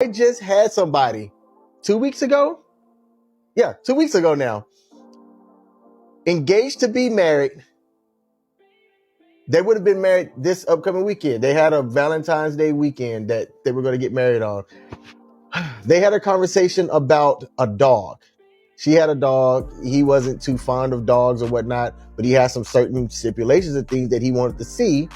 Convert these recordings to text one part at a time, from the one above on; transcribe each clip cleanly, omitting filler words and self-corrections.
I just had somebody 2 weeks ago. Yeah, 2 weeks ago now. Engaged to be married. They would have been married this upcoming weekend. They had a Valentine's Day weekend that they were going to get married on. They had a conversation about a dog. She had a dog. He wasn't too fond of dogs or whatnot, but he had some certain stipulations and things that he wanted to see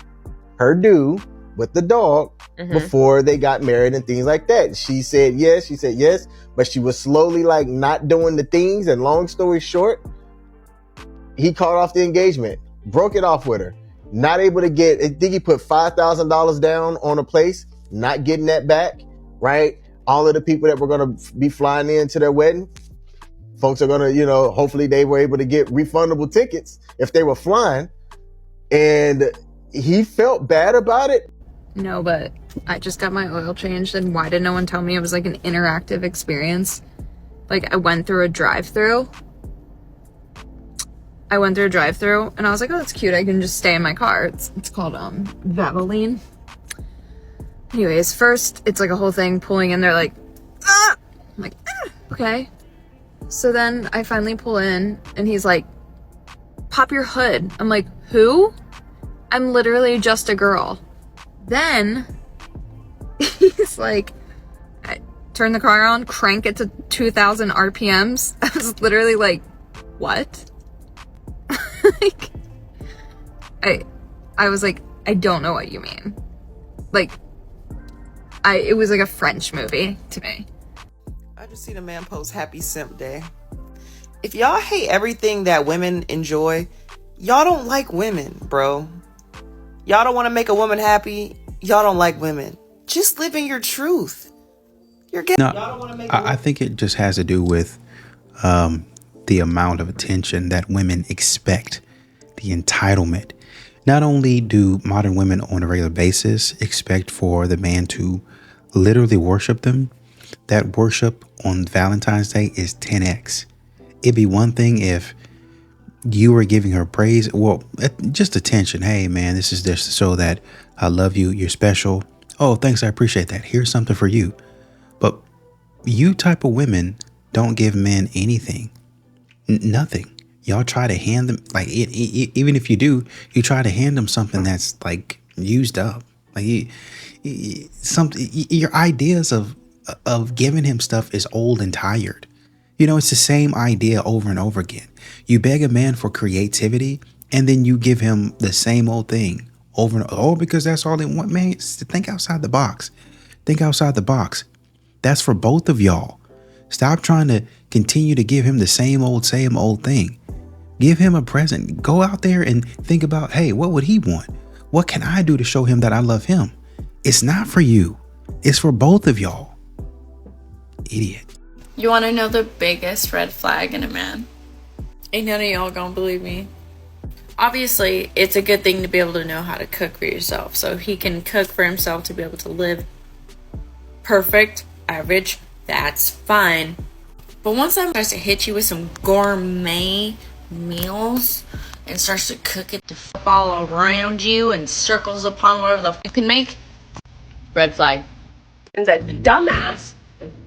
her do with the dog before they got married and things like that. She said yes, but she was slowly like not doing the things. And long story short, he called off the engagement, broke it off with her. Not able to get, I think he put $5,000 down on a place, not getting that back, right? All of the people that were going to be flying in to their wedding, folks are going to, hopefully they were able to get refundable tickets if they were flying. And he felt bad about it. No, but I just got my oil changed, and why did no one tell me it was like an interactive experience? Like, I went through a drive-through, and I was like, oh, that's cute. I can just stay in my car. It's called Valvoline. Anyways, first, it's like a whole thing pulling in. They're like, ah! I'm like, okay. So then I finally pull in, and he's like, pop your hood. I'm like, who? I'm literally just a girl. Then he's like, I turn the car on, crank it to 2,000 RPMs. I was literally like, what? Like, I was like, I don't know what you mean. Like, it was like a French movie to me. I just seen a man post happy simp day. If y'all hate everything that women enjoy, y'all don't like women, bro. Y'all don't want to make a woman happy. Y'all don't like women. Just live in your truth. You're getting. No, I think it just has to do with the amount of attention that women expect, the entitlement. Not only do modern women on a regular basis expect for the man to literally worship them, that worship on Valentine's Day is 10x. It'd be one thing if you were giving her praise, well, just attention. Hey, man, this is just so that I love you. You're special. Oh, thanks. I appreciate that. Here's something for you. But you type of women don't give men anything. Nothing. Y'all try to hand them, like, even if you do, you try to hand them something that's like used up. Like your ideas of giving him stuff is old and tired. It's the same idea over and over again. You beg a man for creativity, and then you give him the same old thing over and over because that's all they want. Man, think outside the box. Think outside the box. That's for both of y'all. Stop trying to continue to give him the same old thing. Give him a present. Go out there and think about, hey, what would he want? What can I do to show him that I love him? It's not for you. It's for both of y'all. Idiot. You want to know the biggest red flag in a man? Ain't none of y'all gonna believe me. Obviously, it's a good thing to be able to know how to cook for yourself, so he can cook for himself to be able to live perfect, average, that's fine. But once that starts to hit you with some gourmet meals and starts to cook it to all around you and circles upon whatever the you can make, red flag. And that dumbass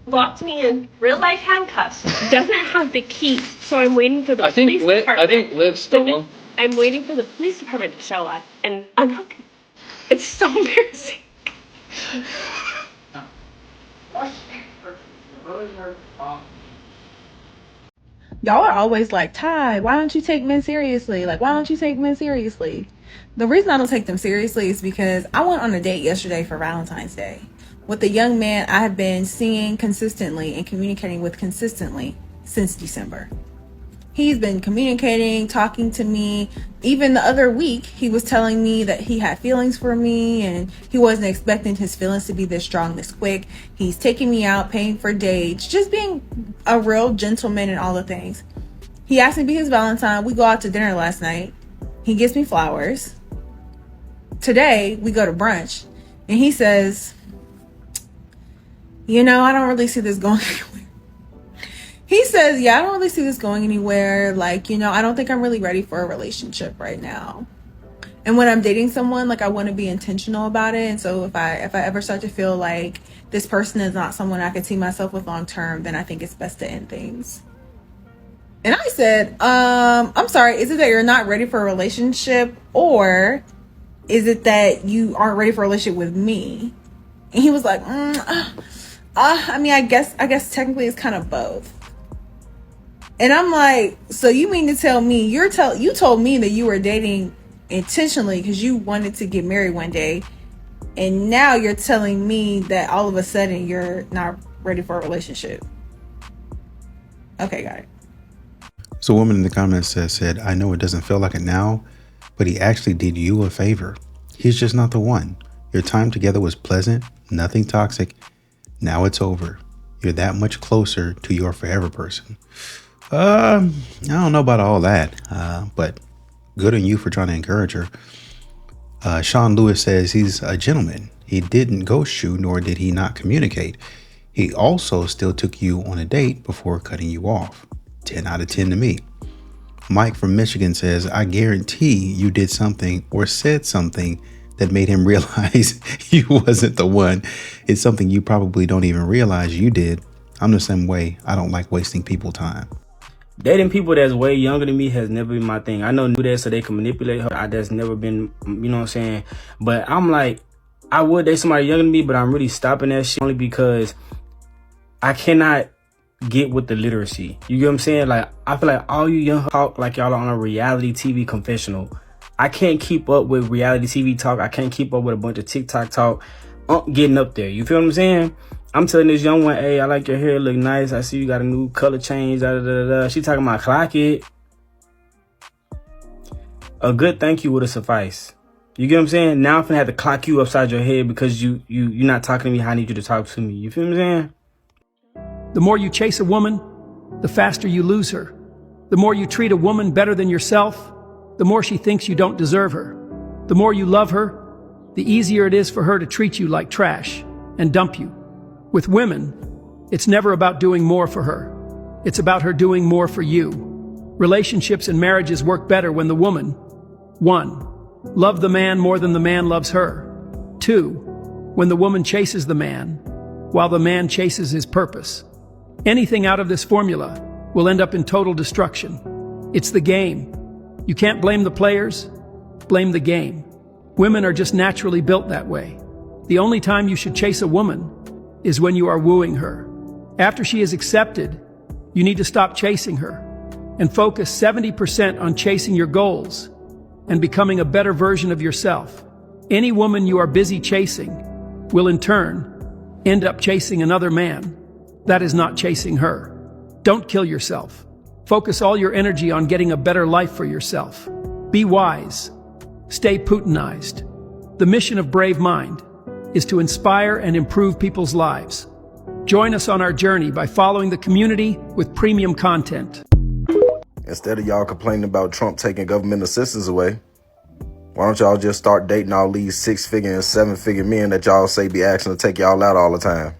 locked me in real life handcuffs. Doesn't have the key, so I'm waiting for the police department. I think Liv's still. I'm waiting for the police department to show up, and I'm not. It's so embarrassing. Y'all are always like, Ty, why don't you take men seriously? Like, why don't you take men seriously? The reason I don't take them seriously is because I went on a date yesterday for Valentine's Day with a young man I have been seeing consistently and communicating with consistently since December. He's been communicating, talking to me. Even the other week, he was telling me that he had feelings for me and he wasn't expecting his feelings to be this strong, this quick. He's taking me out, paying for dates, just being a real gentleman and all the things. He asked me to be his Valentine. We go out to dinner last night. He gives me flowers. Today, we go to brunch and he says, I don't really see this going anywhere. He says, I don't really see this going anywhere. Like, I don't think I'm really ready for a relationship right now. And when I'm dating someone, like, I want to be intentional about it. And so if I ever start to feel like this person is not someone I could see myself with long term, then I think it's best to end things. And I said, I'm sorry, is it that you're not ready for a relationship, or is it that you aren't ready for a relationship with me? And he was like, I mean, I guess technically it's kind of both. And I'm like, so you mean to tell me you told me that you were dating intentionally because you wanted to get married one day, and now you're telling me that all of a sudden you're not ready for a relationship? Okay, got it. So a woman in the comments said, I know it doesn't feel like it now, but he actually did you a favor. He's just not the one. Your time together was pleasant, nothing toxic. Now it's over. You're that much closer to your forever person. I don't know about all that, but good on you for trying to encourage her. Sean Lewis says he's a gentleman. He didn't ghost you, nor did he not communicate. He also still took you on a date before cutting you off. 10 out of 10 to me. Mike from Michigan says, I guarantee you did something or said something that made him realize you wasn't the one. It's something you probably don't even realize you did. I'm the same way. I don't like wasting people's time. Dating people that's way younger than me has never been my thing. I know that so they can manipulate her. That's never been, you know what I'm saying? But I'm like, I would date somebody younger than me, but I'm really stopping that shit only because I cannot get with the literacy. You get what I'm saying? Like, I feel like all you young talk like y'all are on a reality TV confessional. I can't keep up with reality TV talk. I can't keep up with a bunch of TikTok talk. Getting up there. You feel what I'm saying? I'm telling this young one, hey, I like your hair, look nice. I see you got a new color change. Da, da, da, da. She talking about clock it. A good thank you would have sufficed. You get what I'm saying? Now I'm finna have to clock you upside your head because you're not talking to me how I need you to talk to me. You feel what I'm saying? The more you chase a woman, the faster you lose her. The more you treat a woman better than yourself, the more she thinks you don't deserve her. The more you love her, the easier it is for her to treat you like trash and dump you. With women, it's never about doing more for her. It's about her doing more for you. Relationships and marriages work better when the woman, 1, love the man more than the man loves her. 2, when the woman chases the man, while the man chases his purpose. Anything out of this formula will end up in total destruction. It's the game. You can't blame the players, blame the game. Women are just naturally built that way. The only time you should chase a woman is when you are wooing her. After she is accepted, you need to stop chasing her and focus 70% on chasing your goals and becoming a better version of yourself. Any woman you are busy chasing will in turn end up chasing another man. That is not chasing her. Don't kill yourself. Focus all your energy on getting a better life for yourself. Be wise. Stay Putinized. The mission of Brave Mind is to inspire and improve people's lives. Join us on our journey by following the community with premium content. Instead of y'all complaining about Trump taking government assistance away, why don't y'all just start dating all these 6-figure and 7-figure men that y'all say be asking to take y'all out all the time?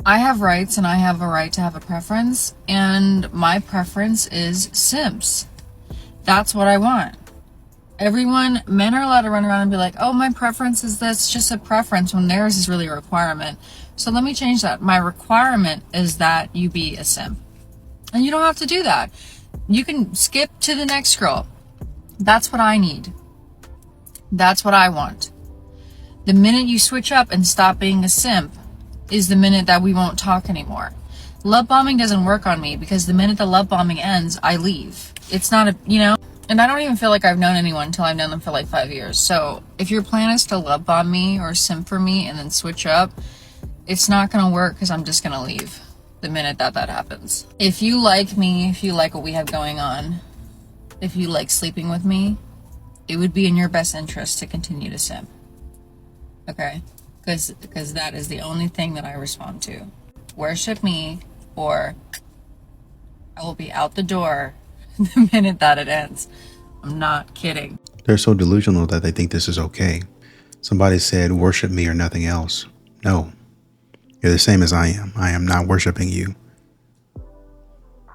I have rights and I have a right to have a preference, and my preference is simps. That's what I want. Men are allowed to run around and be like, oh, my preference is this, it's just a preference, when theirs is really a requirement. So let me change that. My requirement is that you be a simp. And you don't have to do that. You can skip to the next girl. That's what I need. That's what I want. The minute you switch up and stop being a simp is the minute that we won't talk anymore. Love bombing doesn't work on me because the minute the love bombing ends, I leave. It's not and I don't even feel like I've known anyone until I've known them for like 5 years. So if your plan is to love bomb me or simp for me and then switch up, it's not going to work because I'm just going to leave the minute that happens. If you like me, if you like what we have going on, if you like sleeping with me, it would be in your best interest to continue to simp. Okay? Because that is the only thing that I respond to. Worship me or I will be out the door the minute that it ends. I'm not kidding. They're so delusional that they think this is okay. Somebody said, worship me or nothing else. No, you're the same as I am. I am not worshiping you.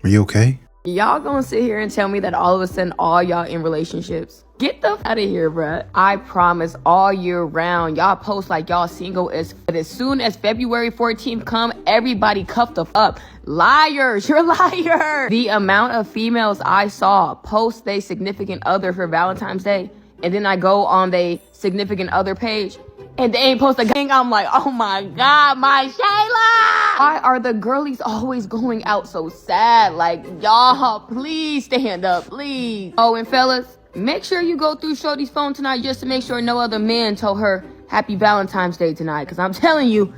Are you okay? Y'all gonna sit here and tell me that all of a sudden all y'all in relationships? Get the f out of here, bruh. I promise all year round, y'all post like y'all single but as soon as February 14th come, everybody cuff the f up. Liars, you're liars. The amount of females I saw post their significant other for Valentine's Day, and then I go on their significant other page, and they ain't post a thing. I'm like, oh my God, my Shayla! Why are the girlies always going out so sad? Like, y'all, please stand up, please. Oh, and fellas, make sure you go through Shorty's phone tonight just to make sure no other man told her Happy Valentine's Day tonight. Because I'm telling you,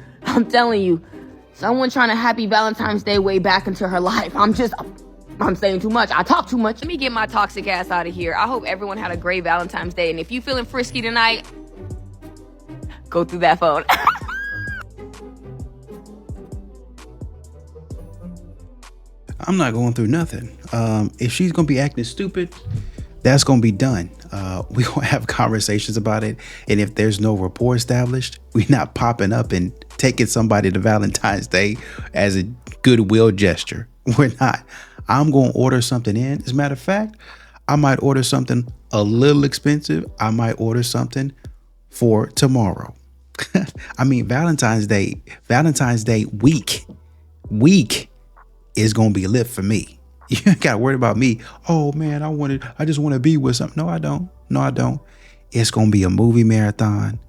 someone trying to Happy Valentine's Day way back into her life. I'm saying too much. I talk too much. Let me get my toxic ass out of here. I hope everyone had a great Valentine's Day. And if you feeling frisky tonight, go through that phone. I'm not going through nothing. If she's going to be acting stupid, that's going to be done. We going to have conversations about it. And if there's no rapport established, we're not popping up and taking somebody to Valentine's Day as a goodwill gesture. We're not. I'm going to order something in. As a matter of fact, I might order something a little expensive. I might order something for tomorrow. I mean, Valentine's Day week is going to be lit for me. You ain't got to worry about me. Oh man, I just want to be with something. No, I don't. It's going to be a movie marathon.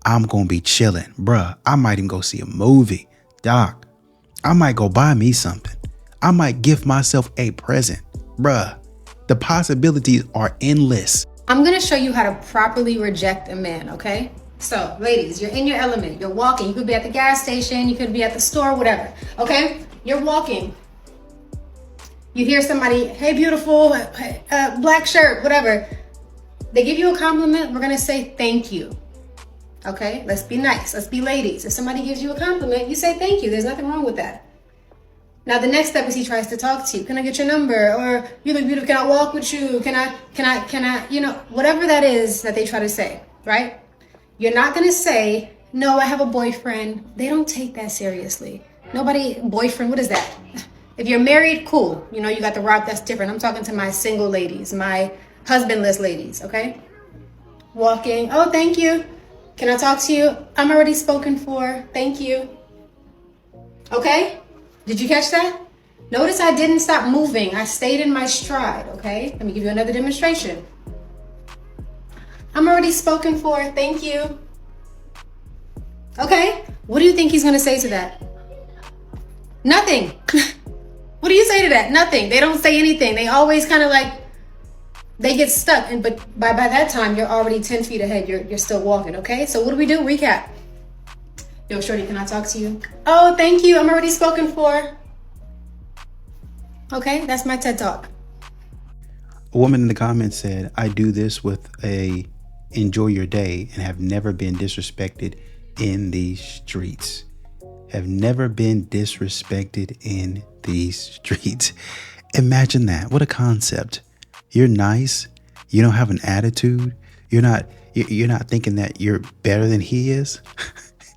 I'm going to be chilling, bruh. I might even go see a movie. Doc, I might go buy me something. I might gift myself a present, bruh. The possibilities are endless. I'm going to show you how to properly reject a man, okay? So, ladies, you're in your element. You're walking. You could be at the gas station. You could be at the store, whatever, okay? You're walking. You hear somebody, hey, beautiful, black shirt, whatever. They give you a compliment. We're going to say thank you, okay? Let's be nice. Let's be ladies. If somebody gives you a compliment, you say thank you. There's nothing wrong with that. Now, the next step is he tries to talk to you. Can I get your number? Or you look beautiful. Can I walk with you? Can I, you know, whatever that is that they try to say, right? You're not going to say, no, I have a boyfriend. They don't take that seriously. Boyfriend, what is that? If you're married, cool. You know, you got the rock, that's different. I'm talking to my single ladies, my husbandless ladies, okay? Walking, oh, thank you. Can I talk to you? I'm already spoken for. Thank you. Okay? Did you catch that? Notice I didn't stop moving. I stayed in my stride, okay? Let me give you another demonstration. I'm already spoken for. Thank you. Okay? What do you think he's going to say to that? Nothing. What do you say to that? Nothing. They don't say anything. They always kind of like, they get stuck. But by that time, you're already 10 feet ahead. You're still walking, okay? So what do? Recap. Yo, shorty, can I talk to you? Oh, thank you. I'm already spoken for. Okay, that's my TED Talk. A woman in the comments said, I do this with a enjoy your day and have never been disrespected in these streets. Have never been disrespected in these streets. Imagine that. What a concept. You're nice. You don't have an attitude. You're not thinking that you're better than he is.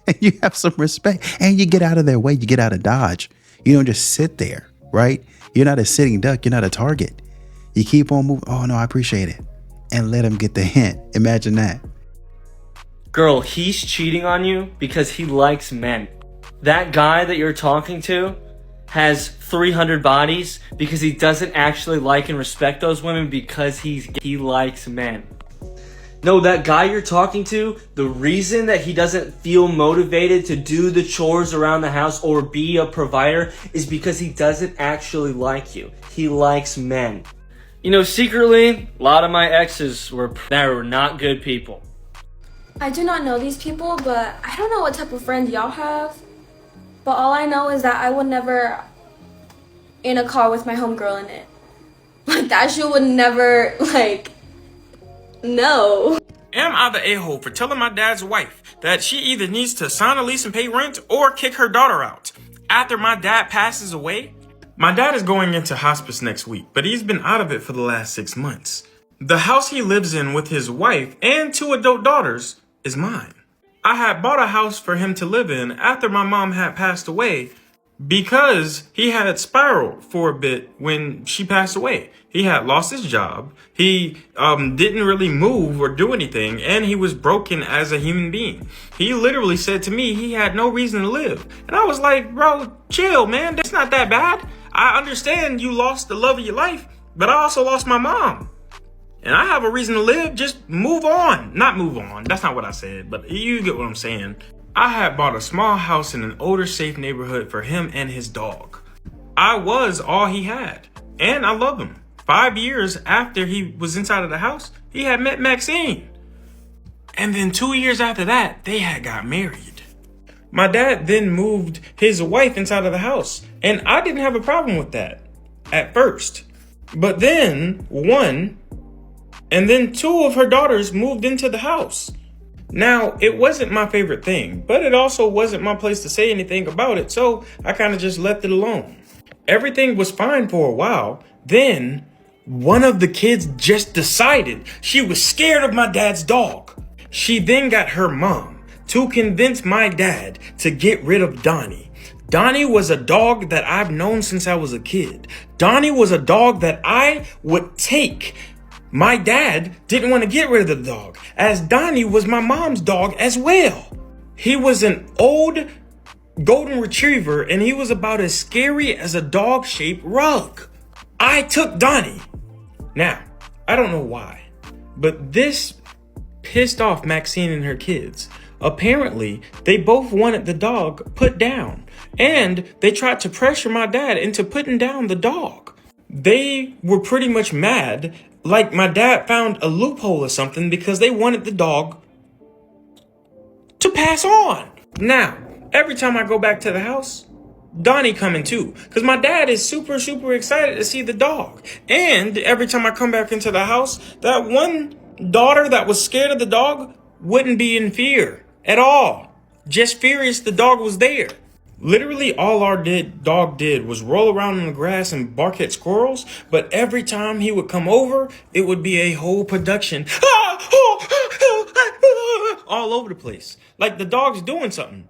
And you have some respect and you get out of their way. You get out of Dodge. You don't just sit there, right? You're not a sitting duck. You're not a target. You keep on moving. Oh no, I appreciate it. And let him get the hint. Imagine that. Girl, he's cheating on you because he likes men. That guy that you're talking to has 300 bodies because he doesn't actually like and respect those women because he likes men. No, that guy you're talking to, the reason that he doesn't feel motivated to do the chores around the house or be a provider is because he doesn't actually like you. He likes men. You know, secretly, a lot of my exes were not good people. I do not know these people, but I don't know what type of friends y'all have. But all I know is that I would never in a car with my homegirl in it. Like, that shit would never, like, no. Am I the a-hole for telling my dad's wife that she either needs to sign a lease and pay rent or kick her daughter out after my dad passes away? My dad is going into hospice next week, but he's been out of it for the last 6 months. The house he lives in with his wife and 2 adult daughters is mine. I had bought a house for him to live in after my mom had passed away, because he had spiraled for a bit when she passed away. He had lost his job. He didn't really move or do anything, and he was broken as a human being. He literally said to me he had no reason to live. And I was like, bro, chill, man. That's not that bad. I understand you lost the love of your life, but I also lost my mom. And I have a reason to live. Just move on. Not move on. That's not what I said, but you get what I'm saying. I had bought a small house in an older, safe neighborhood for him and his dog. I was all he had, and I love him. 5 years after he was inside of the house, he had met Maxine. And then 2 years after that, they had got married. My dad then moved his wife inside of the house, and I didn't have a problem with that at first. But then one, and then two of her daughters moved into the house. Now, it wasn't my favorite thing, but it also wasn't my place to say anything about it, so I kind of just left it alone. Everything was fine for a while. Then, one of the kids just decided she was scared of my dad's dog. She then got her mom to convince my dad to get rid of Donnie. Donnie was a dog that I've known since I was a kid. Donnie was a dog that I would take. My dad didn't want to get rid of the dog, as Donnie was my mom's dog as well. He was an old golden retriever, and he was about as scary as a dog-shaped rug. I took Donnie. Now, I don't know why, but this pissed off Maxine and her kids. Apparently, they both wanted the dog put down, and they tried to pressure my dad into putting down the dog. They were pretty much mad, like my dad found a loophole or something, because they wanted the dog to pass on. Now, every time I go back to the house, Donnie coming too, because my dad is super excited to see the dog. And every time I come back into the house, that one daughter that was scared of the dog wouldn't be in fear at all. Just furious the dog was there. Literally all our dog did was roll around in the grass and bark at squirrels, but every time he would come over, it would be a whole production all over the place. Like the dog's doing something.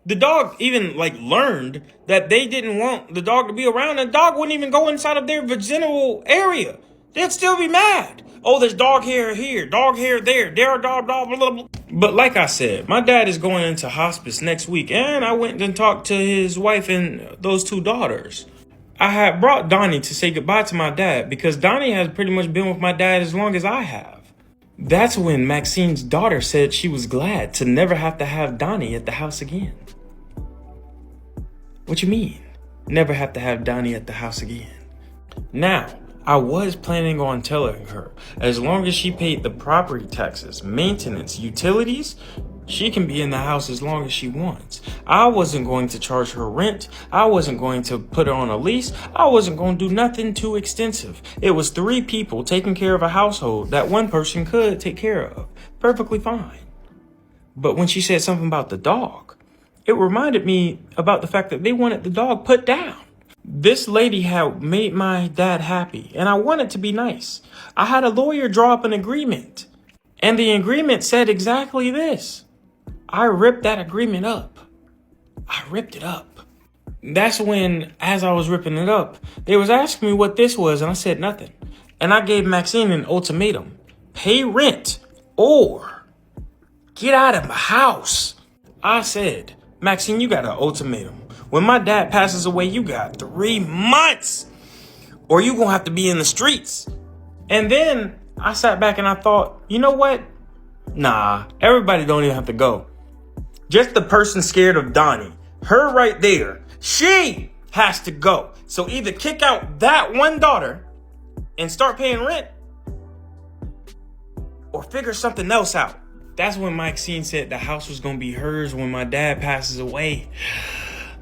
The dog even learned that they didn't want the dog to be around. The dog wouldn't even go inside of their vaginal area. They'd still be mad. Oh, there's dog hair here, dog hair there, dog, blah, blah, blah. But like I said, my dad is going into hospice next week, and I went and talked to his wife and those two daughters. I had brought Donnie to say goodbye to my dad because Donnie has pretty much been with my dad as long as I have. That's when Maxine's daughter said she was glad to never have to have Donnie at the house again. What you mean? Never have to have Donnie at the house again? Now, I was planning on telling her, as long as she paid the property taxes, maintenance, utilities, she can be in the house as long as she wants. I wasn't going to charge her rent. I wasn't going to put her on a lease. I wasn't going to do nothing too extensive. It was 3 people taking care of a household that one person could take care of. Perfectly fine. But when she said something about the dog, it reminded me about the fact that they wanted the dog put down. This lady had made my dad happy, and I wanted to be nice. I had a lawyer draw up an agreement, and the agreement said exactly this. I ripped that agreement up. I ripped it up. That's when, as I was ripping it up, they was asking me what this was, and I said nothing. And I gave Maxine an ultimatum. Pay rent, or get out of my house. I said, Maxine, you got an ultimatum. When my dad passes away, you got 3 months, or you gonna have to be in the streets. And then I sat back and I thought, you know what? Nah, everybody don't even have to go. Just the person scared of Donnie, her right there, she has to go. So either kick out that one daughter and start paying rent, or figure something else out. That's when Maxine said the house was gonna be hers when my dad passes away.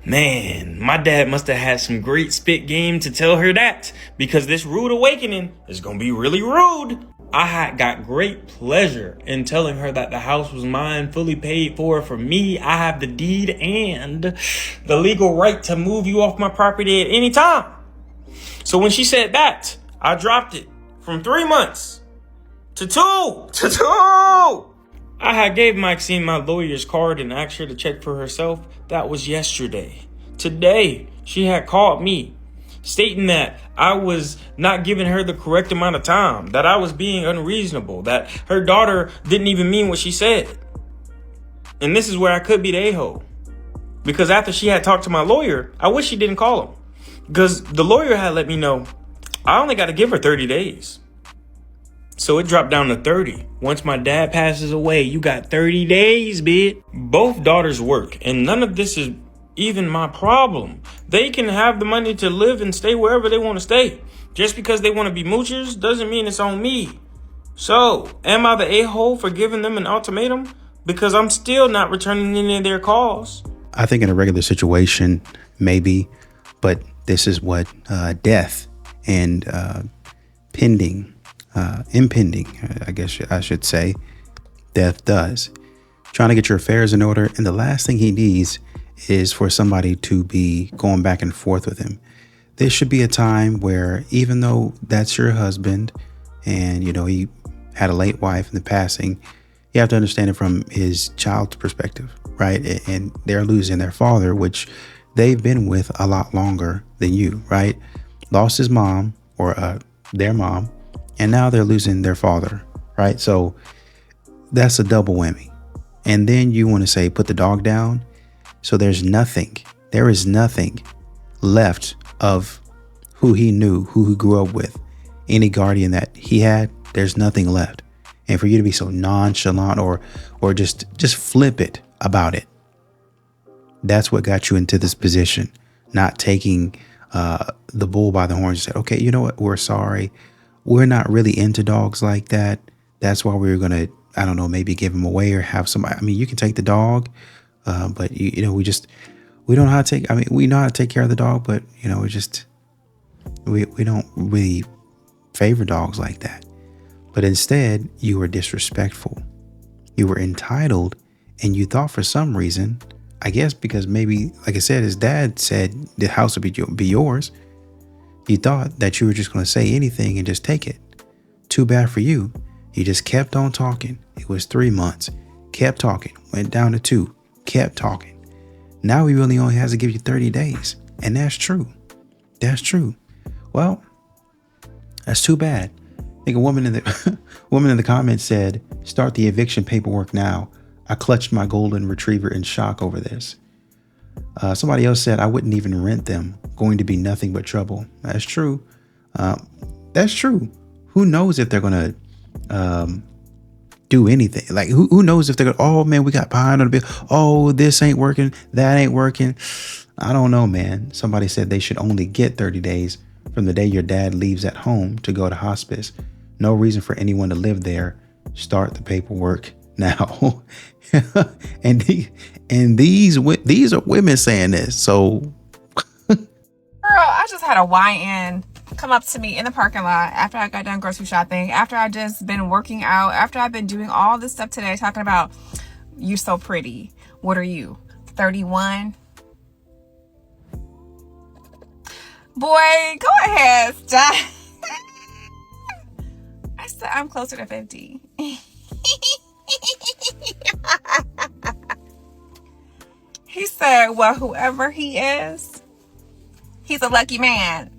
Man, my dad must have had some great spit game to tell her that, because this rude awakening is gonna be really rude. I had got great pleasure in telling her that the house was mine, fully paid for me. I have the deed and the legal right to move you off my property at any time. So when she said that, I dropped it from 3 months to 2. I had gave Maxine my lawyer's card and asked her to check for herself. That was yesterday. today she had called me stating that I was not giving her the correct amount of time, that I was being unreasonable, that her daughter didn't even mean what she said. And this is where I could be the a-hole. Because after she had talked to my lawyer, I wish she didn't call him. Because the lawyer had let me know I only got to give her 30 days. So it dropped down to 30. Once my dad passes away, you got 30 days, bitch. Both daughters work, and none of this is even my problem. They can have the money to live and stay wherever they want to stay. Just because they want to be moochers doesn't mean it's on me. So, am I the a-hole for giving them an ultimatum? Because I'm still not returning any of their calls. I think in a regular situation, maybe, but this is what death and impending, I guess I should say, death does. Trying to get your affairs in order, and the last thing he needs is for somebody to be going back and forth with him. There should be a time where, even though that's your husband and, you know, he had a late wife in the passing, you have to understand it from his child's perspective, right? And they're losing their father, which they've been with a lot longer than you, right? Lost his mom or their mom, and now they're losing their father, right? So that's a double whammy. And then you want to say, put the dog down. So there is nothing left of who he knew, who he grew up with, any guardian that he had. There's nothing left. And for you to be so nonchalant or just flip it about it, that's what got you into this position. Not taking the bull by the horns and said, okay, you know what? We're sorry. We're not really into dogs like that. That's why we were going to, I don't know, maybe give him away or have somebody. I mean, you can take the dog, but you know, we don't know how to take, I mean, we know how to take care of the dog, but you know, we don't really favor dogs like that. But instead, you were disrespectful. You were entitled, and you thought for some reason, I guess because maybe, like I said, his dad said the house would be yours. You thought that you were just going to say anything and just take it. Too bad for you. You just kept on talking. It was 3 months. Kept talking. Went down to 2. Kept talking. Now he really only has to give you 30 days. And that's true. That's true. Well, that's too bad. I think a woman in the comments said, start the eviction paperwork now. I clutched my golden retriever in shock over this. Somebody else said, I wouldn't even rent them. Going to be nothing but trouble. That's true. That's true. Who knows if they're going to do anything? Like, who knows if they're going to, oh, man, we got behind on the bill. Oh, this ain't working. That ain't working. I don't know, man. Somebody said they should only get 30 days from the day your dad leaves at home to go to hospice. No reason for anyone to live there. Start the paperwork now. and these are women saying this. So, girl, I just had a YN come up to me in the parking lot after I got done grocery shopping, after I just been working out, after I've been doing all this stuff today, talking about, you're so pretty. What are you, 31? Boy, go ahead, stop. I said I'm closer to 50. He said, well, whoever he is, he's a lucky man.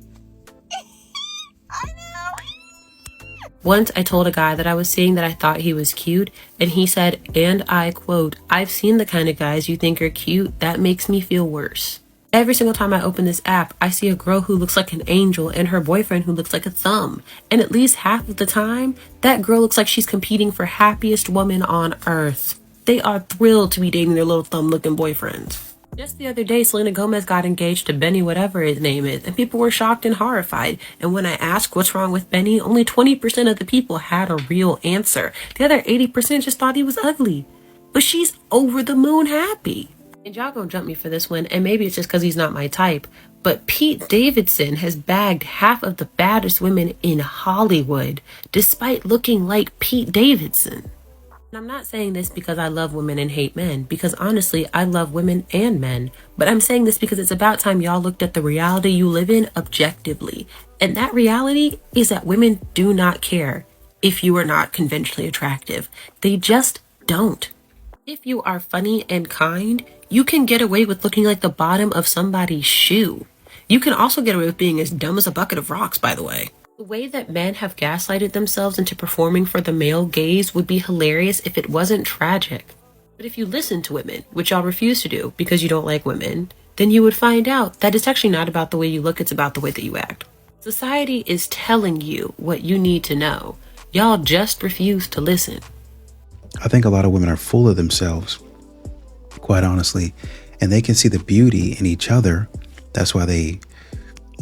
Once I told a guy that I was seeing that I thought he was cute, and he said, and I quote, I've seen the kind of guys you think are cute. That makes me feel worse. Every single time I open this app, I see a girl who looks like an angel and her boyfriend who looks like a thumb. And at least half of the time, that girl looks like she's competing for happiest woman on earth. They are thrilled to be dating their little thumb-looking boyfriends. Just the other day, Selena Gomez got engaged to Benny whatever his name is, and people were shocked and horrified. And when I asked what's wrong with Benny, only 20% of the people had a real answer. The other 80% just thought he was ugly. But she's over the moon happy. And y'all gonna jump me for this one, and maybe it's just because he's not my type, but Pete Davidson has bagged half of the baddest women in Hollywood, despite looking like Pete Davidson. And I'm not saying this because I love women and hate men, because honestly, I love women and men. But I'm saying this because it's about time y'all looked at the reality you live in objectively. And that reality is that women do not care if you are not conventionally attractive. They just don't. If you are funny and kind, You can get away with looking like the bottom of somebody's shoe. You can also get away with being as dumb as a bucket of rocks, by the way. The way that men have gaslighted themselves into performing for the male gaze would be hilarious if it wasn't tragic. But if you listen to women, which y'all refuse to do because you don't like women, then you would find out that it's actually not about the way you look, it's about the way that you act. Society is telling you what you need to know. Y'all just refuse to listen. I think a lot of women are full of themselves, quite honestly, and they can see the beauty in each other. That's why they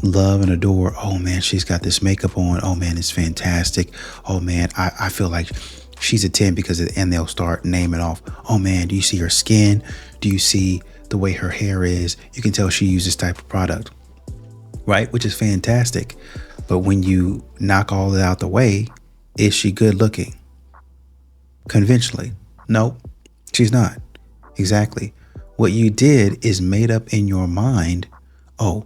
love and adore. Oh man, she's got this makeup on. Oh man, it's fantastic. Oh man, I feel like she's a 10 because, and they'll start naming off. Oh man, do you see her skin? Do you see the way her hair is? You can tell she uses this type of product, right? Which is fantastic. But when you knock all that out the way, is she good looking? Conventionally, no, she's not. Exactly. What you did is made up in your mind, oh,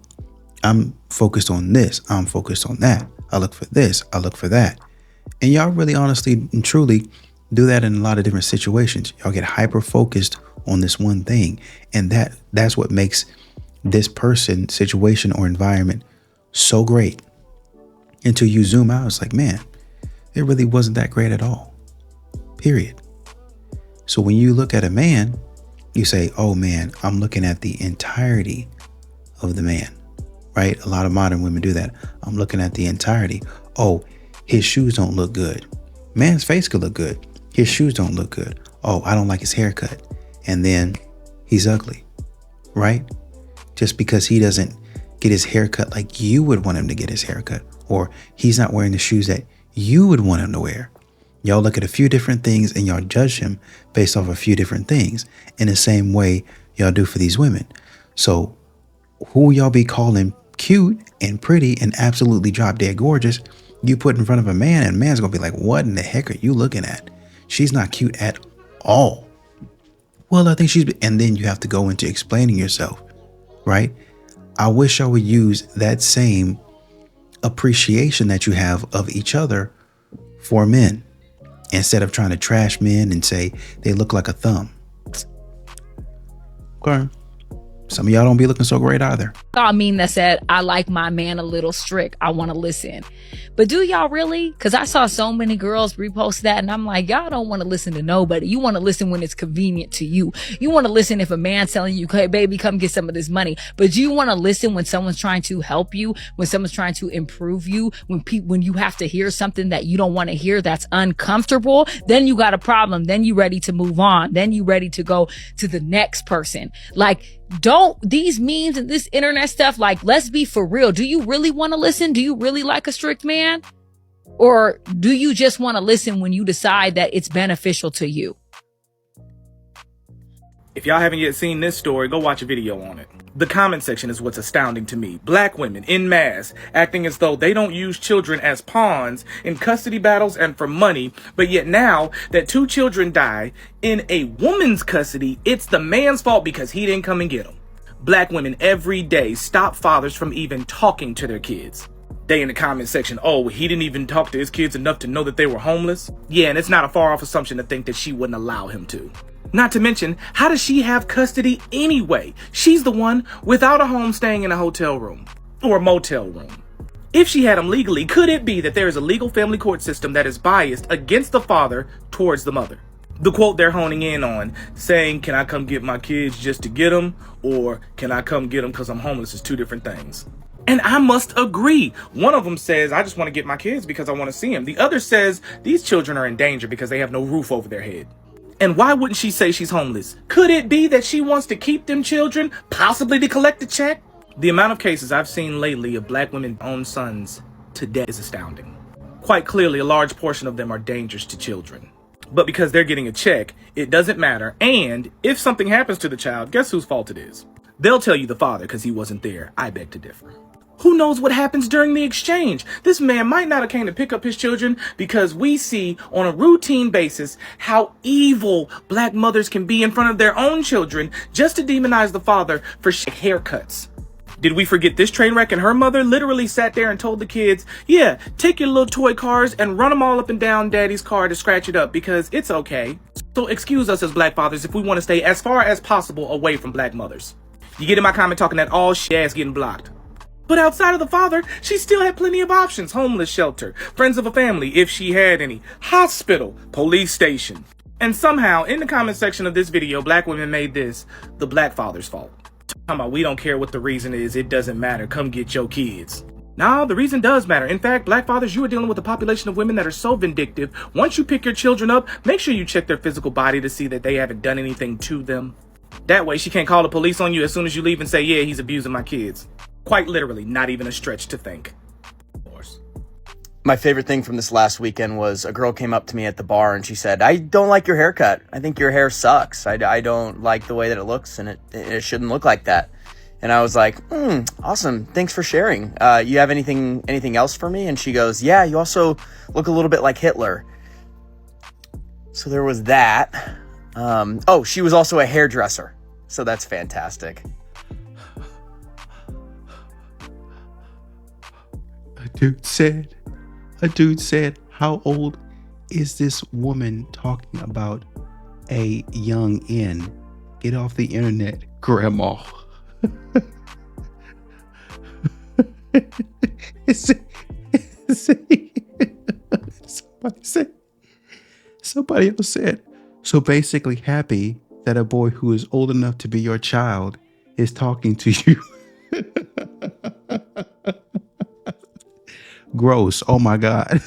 I'm focused on this, I'm focused on that, I look for this, I look for that. And y'all really honestly and truly do that in a lot of different situations. Y'all get hyper focused on this one thing, and that's what makes this person, situation, or environment so great. Until you zoom out, it's like, man, it really wasn't that great at all. Period. So when you look at a man, you say, oh man, I'm looking at the entirety of the man, right? A lot of modern women do that. I'm looking at the entirety. Oh, his shoes don't look good. Man's face could look good. His shoes don't look good. Oh, I don't like his haircut. And then he's ugly, right? Just because he doesn't get his haircut like you would want him to get his haircut, or he's not wearing the shoes that you would want him to wear. Y'all look at a few different things and y'all judge him based off a few different things in the same way y'all do for these women. So who y'all be calling cute and pretty and absolutely drop dead gorgeous, you put in front of a man, and man's gonna be like, what in the heck are you looking at? She's not cute at all. Well, I think and then you have to go into explaining yourself, right? I wish I would use that same appreciation that you have of each other for men, instead of trying to trash men and say they look like a thumb. Okay. Some of y'all don't be looking so great either. I mean that said, I like my man a little strict. I want to listen. But do y'all really? Because I saw so many girls repost that, and I'm like, y'all don't want to listen to nobody. You want to listen when it's convenient to you. You want to listen if a man's telling you, hey, baby, come get some of this money. But you want to listen when someone's trying to help you, when someone's trying to improve you, when you have to hear something that you don't want to hear that's uncomfortable, then you got a problem. Then you ready to move on. Then you ready to go to the next person. Like, don't these memes and this internet stuff, like, let's be for real. Do you really want to listen? Do you really like a strict man? Or do you just want to listen when you decide that it's beneficial to you? If y'all haven't yet seen this story, go watch a video on it. The comment section is what's astounding to me. Black women en masse acting as though they don't use children as pawns in custody battles and for money, but yet now that 2 children die in a woman's custody, it's the man's fault because he didn't come and get them. Black women every day stop fathers from even talking to their kids. They in the comment section, oh, he didn't even talk to his kids enough to know that they were homeless. Yeah, and it's not a far off assumption to think that she wouldn't allow him to. Not to mention, how does she have custody anyway? She's the one without a home staying in a hotel room or a motel room. If she had him legally, could it be that there is a legal family court system that is biased against the father towards the mother? The quote they're honing in on, saying, can I come get my kids just to get them? Or can I come get them because I'm homeless, is 2 different things. And I must agree. One of them says, I just want to get my kids because I want to see them. The other says, these children are in danger because they have no roof over their head. And why wouldn't she say she's homeless? Could it be that she wants to keep them children, possibly to collect a check? The amount of cases I've seen lately of black women own sons to death is astounding. Quite clearly, a large portion of them are dangerous to children. But because they're getting a check, it doesn't matter. And if something happens to the child, guess whose fault it is? They'll tell you the father because he wasn't there. I beg to differ. Who knows what happens during the exchange? This man might not have came to pick up his children because we see on a routine basis how evil black mothers can be in front of their own children just to demonize the father for haircuts. Did we forget this train wreck? And her mother literally sat there and told the kids, yeah, take your little toy cars and run them all up and down daddy's car to scratch it up because it's okay. So excuse us as black fathers if we want to stay as far as possible away from black mothers. You get in my comment talking that all shit ass getting blocked. But outside of the father, she still had plenty of options. Homeless shelter, friends of a family, if she had any, hospital, police station. And somehow, in the comment section of this video, black women made this the black father's fault. Talking about we don't care what the reason is, it doesn't matter, come get your kids. Nah, the reason does matter. In fact, black fathers, you are dealing with a population of women that are so vindictive. Once you pick your children up, make sure you check their physical body to see that they haven't done anything to them. That way she can't call the police on you as soon as you leave and say, yeah, he's abusing my kids. Quite literally, not even a stretch to think. My favorite thing from this last weekend was a girl came up to me at the bar and she said, I don't like your haircut. I think your hair sucks. I don't like the way that it looks, and it shouldn't look like that. And I was like, awesome. Thanks for sharing. You have anything else for me? And she goes, yeah, you also look a little bit like Hitler. So there was that. Oh, she was also a hairdresser. So that's fantastic. A dude said, how old is this woman talking about a young N? Get off the internet, grandma. Somebody else said, so basically happy that a boy who is old enough to be your child is talking to you. Gross. Oh my God.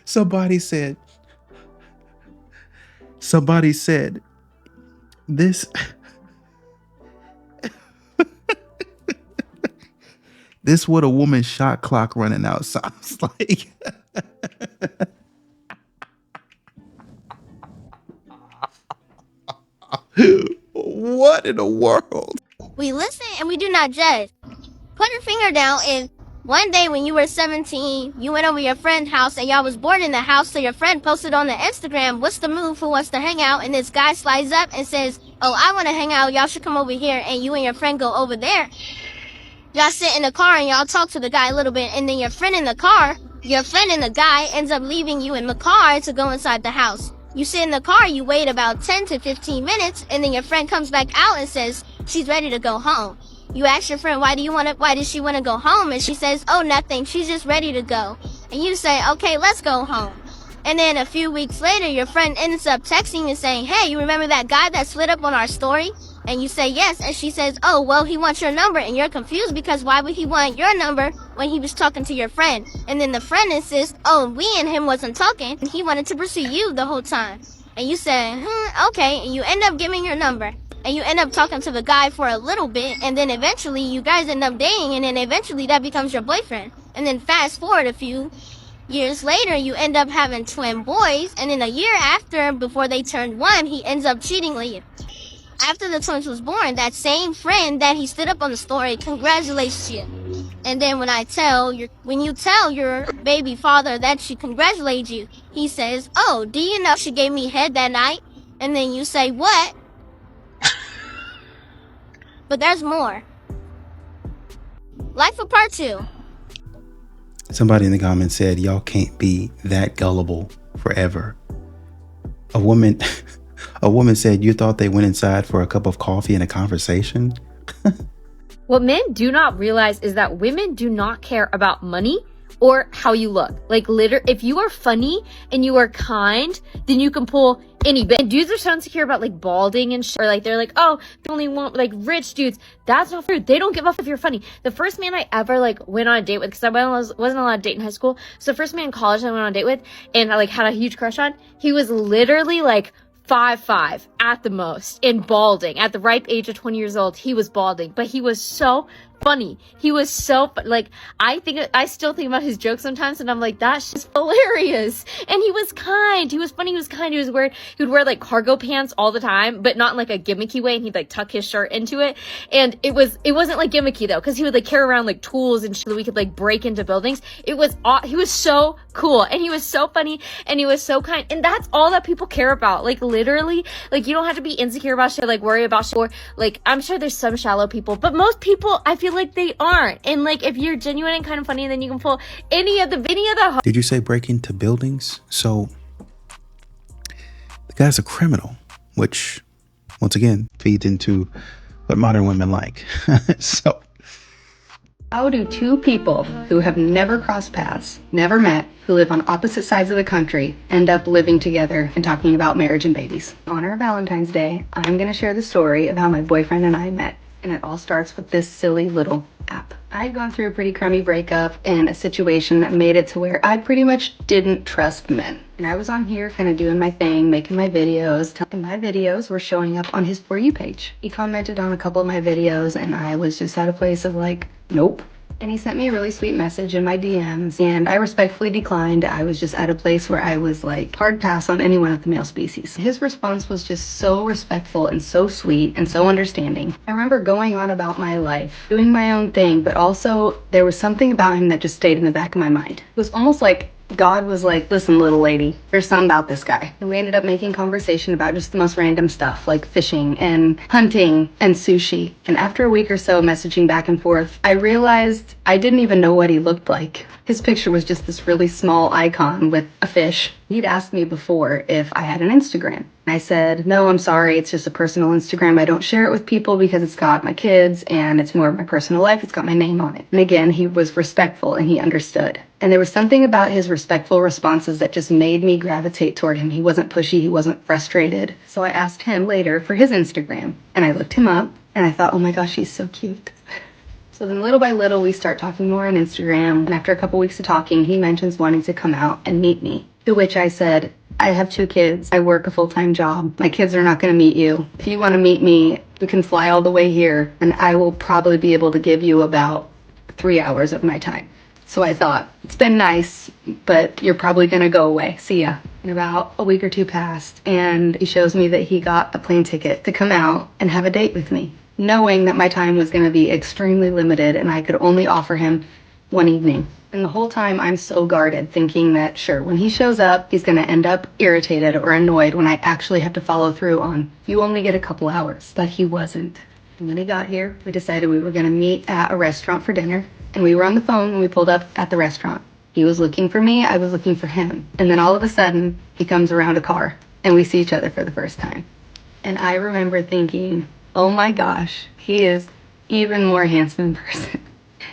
Somebody said this. This what a woman's shot clock running out sounds like. What in the world? We listen and we do not judge. Put your finger down if one day when you were 17, you went over your friend's house and y'all was bored in the house, so your friend posted on the Instagram, what's the move, who wants to hang out? And this guy slides up and says, oh, I want to hang out, y'all should come over here, and you and your friend go over there. Y'all sit in the car and y'all talk to the guy a little bit, and then your friend and the guy ends up leaving you in the car to go inside the house. You sit in the car, you wait about 10 to 15 minutes, and then your friend comes back out and says she's ready to go home. You ask your friend, why does she want to go home? And she says, oh, nothing, she's just ready to go. And you say, okay, let's go home. And then a few weeks later, your friend ends up texting and saying, hey, you remember that guy that slid up on our story? And you say yes, and she says, oh, well, he wants your number, and you're confused because why would he want your number when he was talking to your friend? And then the friend insists, oh, we and him wasn't talking, and he wanted to pursue you the whole time. And you say, okay, and you end up giving your number, and you end up talking to the guy for a little bit, and then eventually you guys end up dating, and then eventually that becomes your boyfriend. And then fast forward a few years later, you end up having twin boys, and then a year after, before they turned 1, he ends up cheating on you. After the twins was born, that same friend that he stood up on the story congratulates you. And then when you tell your baby father that she congratulates you, he says, oh, do you know she gave me head that night? And then you say, what? But there's more. Life of part 2. Somebody in the comments said, y'all can't be that gullible forever. A woman said, you thought they went inside for a cup of coffee and a conversation? What men do not realize is that women do not care about money or how you look. Like, if you are funny and you are kind, then you can pull any bitch. And dudes are so insecure about like balding and shit, or like they're like, oh, they only want like rich dudes. That's not true. They don't give a fuck if you're funny. The first man I ever like went on a date with, because I wasn't allowed to date in high school, so the first man in college I went on a date with and I like had a huge crush on, he was literally like 5'5", at the most and balding. At the ripe age of 20 years old, he was balding, but he was so funny. He was so like, I still think about his jokes sometimes, and I'm like, that's just hilarious. And he was kind. He was funny. He was kind. He would wear like cargo pants all the time, but not in like a gimmicky way. And he'd like tuck his shirt into it. And it wasn't like gimmicky though, because he would like carry around like tools and shit that we could like break into buildings. He was so cool, and he was so funny, and he was so kind. And that's all that people care about. Like literally, like you don't have to be insecure about shit, like worry about shit. Or like, I'm sure there's some shallow people, but most people, I feel like they aren't. And like, if you're genuine and kind of funny, then you can pull any of the Did you say break into buildings? So the guy's a criminal, which once again feeds into what modern women like. So how do two people who have never crossed paths, never met, who live on opposite sides of the country, end up living together and talking about marriage and babies? In honor of Valentine's Day, I'm going to share the story of how my boyfriend and I met. And it all starts with this silly little app. I had gone through a pretty crummy breakup and a situation that made it to where I pretty much didn't trust men. And I was on here kind of doing my thing, making my videos, and my videos were showing up on his For You page. He commented on a couple of my videos, and I was just at a place of like, nope. And he sent me a really sweet message in my DMs, and I respectfully declined. I was just at a place where I was like, hard pass on anyone of the male species. His response was just so respectful and so sweet and so understanding. I remember going on about my life, doing my own thing, but also there was something about him that just stayed in the back of my mind. It was almost like God was like, listen, little lady, there's something about this guy. And we ended up making conversation about just the most random stuff, like fishing and hunting and sushi. And after a week or so messaging back and forth, I realized I didn't even know what he looked like. His picture was just this really small icon with a fish. He'd asked me before if I had an Instagram. And I said, no, I'm sorry, it's just a personal Instagram. I don't share it with people because it's got my kids and it's more of my personal life. It's got my name on it. And again, he was respectful and he understood. And there was something about his respectful responses that just made me gravitate toward him. He wasn't pushy, he wasn't frustrated. So I asked him later for his Instagram, and I looked him up and I thought, oh my gosh, he's so cute. So then little by little, we start talking more on Instagram. And after a couple weeks of talking, he mentions wanting to come out and meet me. To which I said, I have 2 kids. I work a full-time job. My kids are not going to meet you. If you want to meet me, we can fly all the way here, and I will probably be able to give you about 3 hours of my time. So I thought, it's been nice, but you're probably going to go away. See ya. And about a week or 2 passed, and he shows me that he got a plane ticket to come out and have a date with me, knowing that my time was going to be extremely limited and I could only offer him 1 evening. And the whole time I'm so guarded, thinking that sure, when he shows up, he's going to end up irritated or annoyed when I actually have to follow through on, you only get a couple hours. But he wasn't. And when he got here, we decided we were going to meet at a restaurant for dinner. And we were on the phone when we pulled up at the restaurant. He was looking for me, I was looking for him. And then all of a sudden, he comes around a car and we see each other for the first time. And I remember thinking, oh my gosh, he is even more handsome in person.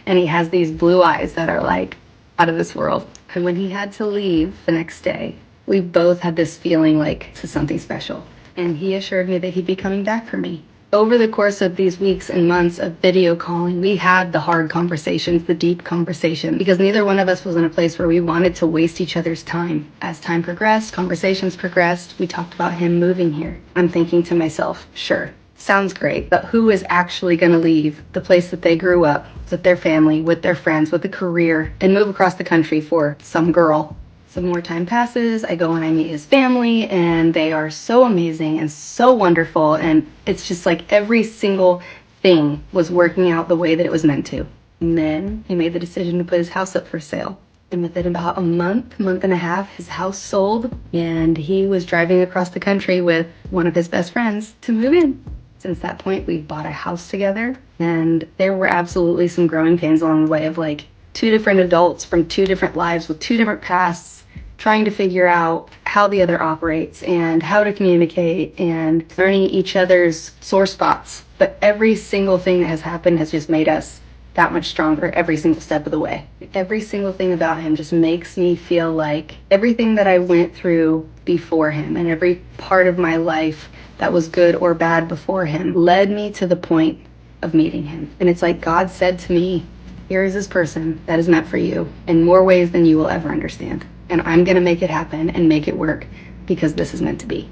And he has these blue eyes that are like out of this world. And when he had to leave the next day, we both had this feeling like this is something special. And he assured me that he'd be coming back for me. Over the course of these weeks and months of video calling, we had the hard conversations, the deep conversation, because neither one of us was in a place where we wanted to waste each other's time. As time progressed, conversations progressed, we talked about him moving here. I'm thinking to myself, sure, sounds great, but who is actually going to leave the place that they grew up, with their family, with their friends, with a career, and move across the country for some girl? Some more time passes, I go and I meet his family, and they are so amazing and so wonderful, and it's just like every single thing was working out the way that it was meant to. And then he made the decision to put his house up for sale. And within about a month and a half, his house sold, and he was driving across the country with one of his best friends to move in. Since that point, we bought a house together, and there were absolutely some growing pains along the way of like 2 different adults from 2 different lives with 2 different pasts, trying to figure out how the other operates and how to communicate and learning each other's sore spots. But every single thing that has happened has just made us that much stronger every single step of the way. Every single thing about him just makes me feel like everything that I went through before him and every part of my life that was good or bad before him led me to the point of meeting him. And it's like God said to me, here is this person that is meant for you in more ways than you will ever understand. And I'm going to make it happen and make it work because this is meant to be.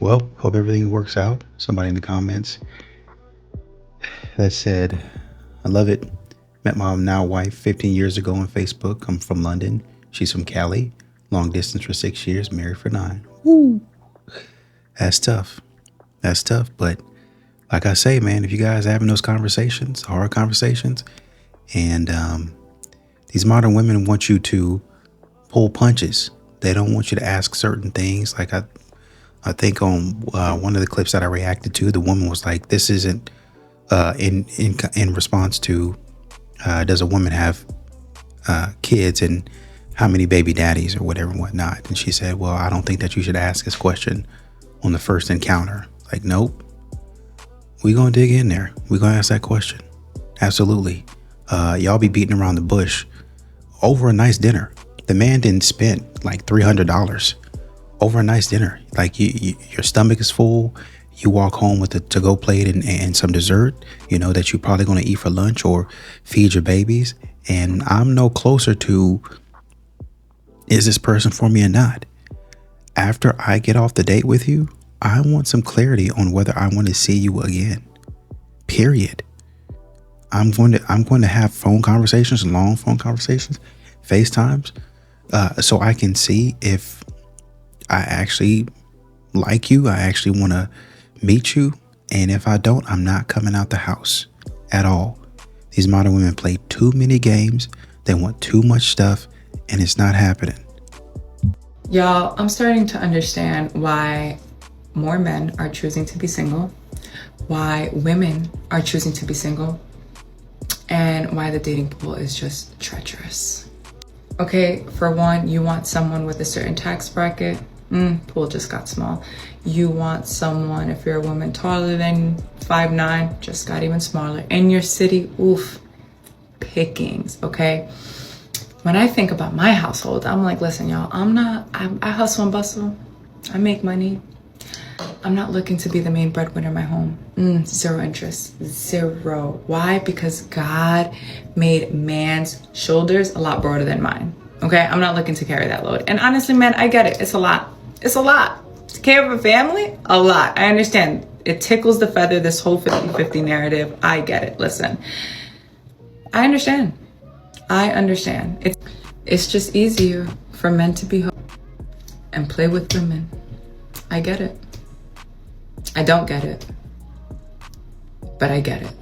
Well, hope everything works out. Somebody in the comments that said, I love it. Met my now wife 15 years ago on Facebook. I'm from London. She's from Cali. Long distance for 6 years, married for 9. Woo. That's tough. That's tough. But like I say, man, if you guys are having those conversations, hard conversations, and these modern women want you to pull punches. They don't want you to ask certain things. Like I think on one of the clips that I reacted to, the woman was like, this isn't in response to does a woman have kids and how many baby daddies or whatever and whatnot. And she said, well, I don't think that you should ask this question on the first encounter. Like, nope. We're going to dig in there. We're going to ask that question. Absolutely. Y'all be beating around the bush over a nice dinner. The man didn't spend like $300 over a nice dinner. Like your stomach is full. You walk home with a to-go plate and some dessert, you know, that you're probably going to eat for lunch or feed your babies. And I'm no closer to, is this person for me or not? After I get off the date with you, I want some clarity on whether I want to see you again. Period. I'm going to have phone conversations, long phone conversations, FaceTimes, so I can see if I actually like you. I actually want to meet you. And if I don't, I'm not coming out the house at all. These modern women play too many games. They want too much stuff, and it's not happening. Y'all, I'm starting to understand why more men are choosing to be single, why women are choosing to be single, and why the dating pool is just treacherous. Okay, for one, you want someone with a certain tax bracket, pool just got small. You want someone, if you're a woman taller than 5'9", just got even smaller. In your city, oof, pickings, okay? When I think about my household, I'm like, listen, y'all, I hustle and bustle. I make money. I'm not looking to be the main breadwinner in my home. Zero interest, zero. Why? Because God made man's shoulders a lot broader than mine. Okay, I'm not looking to carry that load. And honestly, man, I get it. It's a lot. It's a lot. To care for a family, a lot. I understand. It tickles the feather, this whole 50-50 narrative. I get it. Listen, I understand. I understand. It's just easier for men to be and play with women. I get it. I don't get it, but I get it.